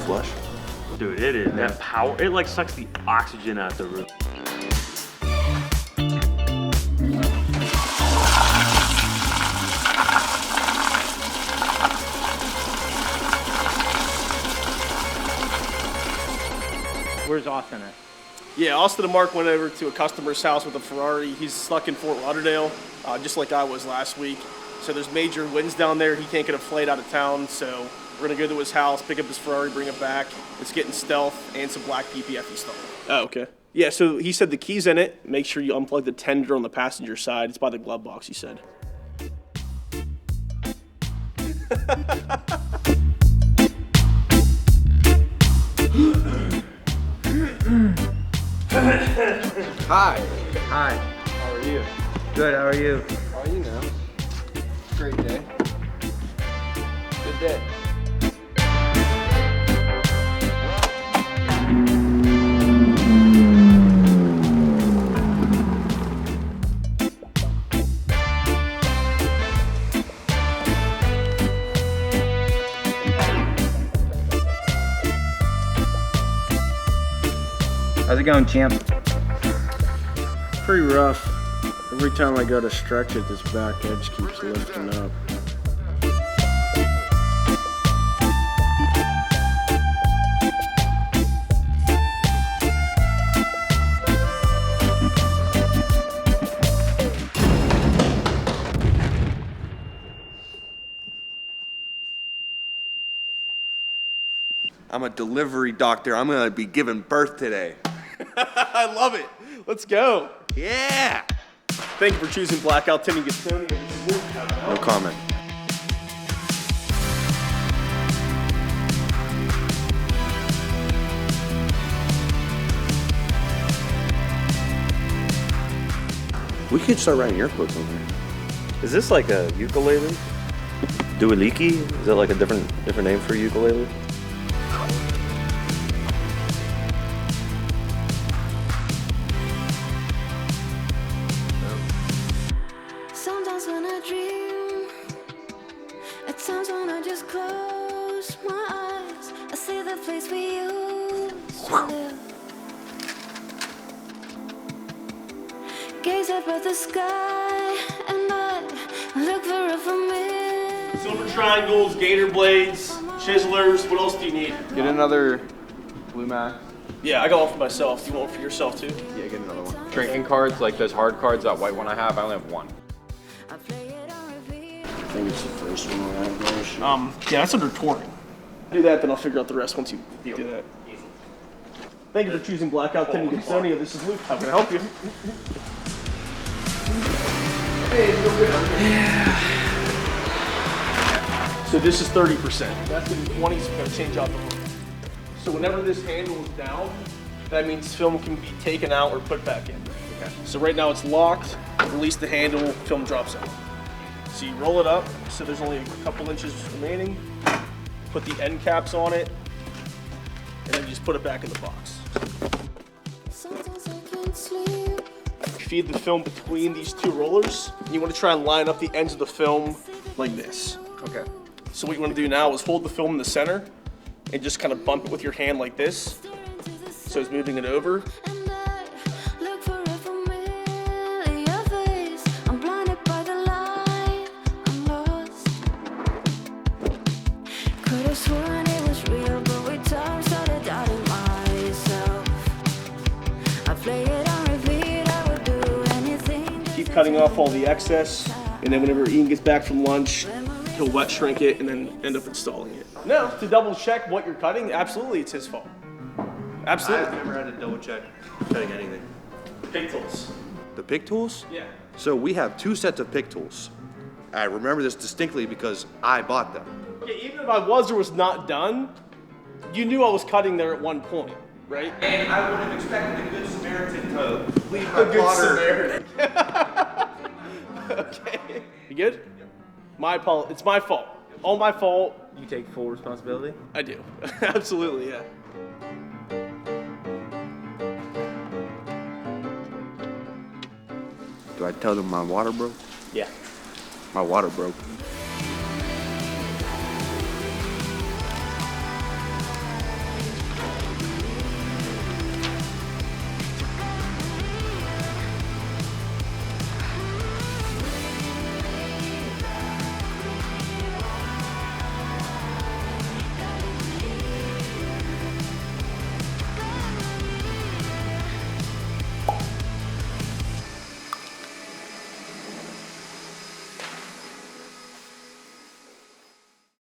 flush. Dude, it is. That power, it like sucks the oxygen out the room. Where's Austin at? Yeah, Austin and Mark went over to a customer's house with a Ferrari. He's stuck in Fort Lauderdale, just like I was last week. So there's major winds down there. He can't get a flight out of town, so we're gonna go to his house, pick up his Ferrari, bring it back. It's getting stealth and some black PPF installed. Oh, okay. Yeah, so he said the key's in it. Make sure you unplug the tender on the passenger side. It's by the glove box, he said. Hi. Hi. How are you? Good, how are you? How are you now? Great day. Good day. How's it going, champ? Pretty rough. Every time I go to stretch it, this back edge keeps lifting up. I'm a delivery doctor. I'm gonna be giving birth today. I love it. Let's go. Yeah! Thank you for choosing Blackout Tinting. No comment. We could start writing air quotes on there. Is this like a ukulele? Dualiki? Is that like a different name for ukulele? Sometimes when I dream, at times when I just close my eyes, I see the place we used to live. Gaze up at the sky and I look for a familiar. Silver triangles, gator blades, chiselers. What else do you need? Get another blue mat. Yeah, I got one for myself. You want one for yourself too? Yeah, get another one. Drinking cards, like those hard cards, that white one I have, I only have one. I play it on repeat. I think it's the first one I have there. Yeah, that's under touring. Do that, then I'll figure out the rest once you do that. Thank you for choosing Blackout Tinting Gibsonia. This is Luke. How can I help you? So this is 30%. That's gonna be 20, so we're gonna change out the room. So whenever this handle is down, that means film can be taken out or put back in. Okay. So right now it's locked, release the handle, film drops out. So you roll it up, so there's only a couple inches remaining, put the end caps on it, and then you just put it back in the box. Sometimes I can't sleep. Feed the film between these two rollers. You want to try and line up the ends of the film like this. Okay. So what you want to do now is hold the film in the center and just kind of bump it with your hand like this. So it's moving it over. And I look for a familiar face. I'm blinded by the light. I'm lost. Could have sworn it was real, but with time started doubting myself. I play it on repeat. I would do anything. Keep cutting off all the excess, and then whenever Ian gets back from lunch, he'll wet shrink it and then end up installing it. No, to double check what you're cutting, absolutely it's his fault. Absolutely. I've never had to double check cutting anything. Pig tools. The pick tools? Yeah. So we have 2 sets of pick tools. I remember this distinctly because I bought them. Okay, even if I was or was not done, you knew I was cutting there at one point, right? And I would have expected a good Samaritan to leave my A good water. Samaritan. Okay. You good? It's my fault. All my fault. You take full responsibility? I do. Absolutely, yeah. Do I tell them my water broke? Yeah. My water broke.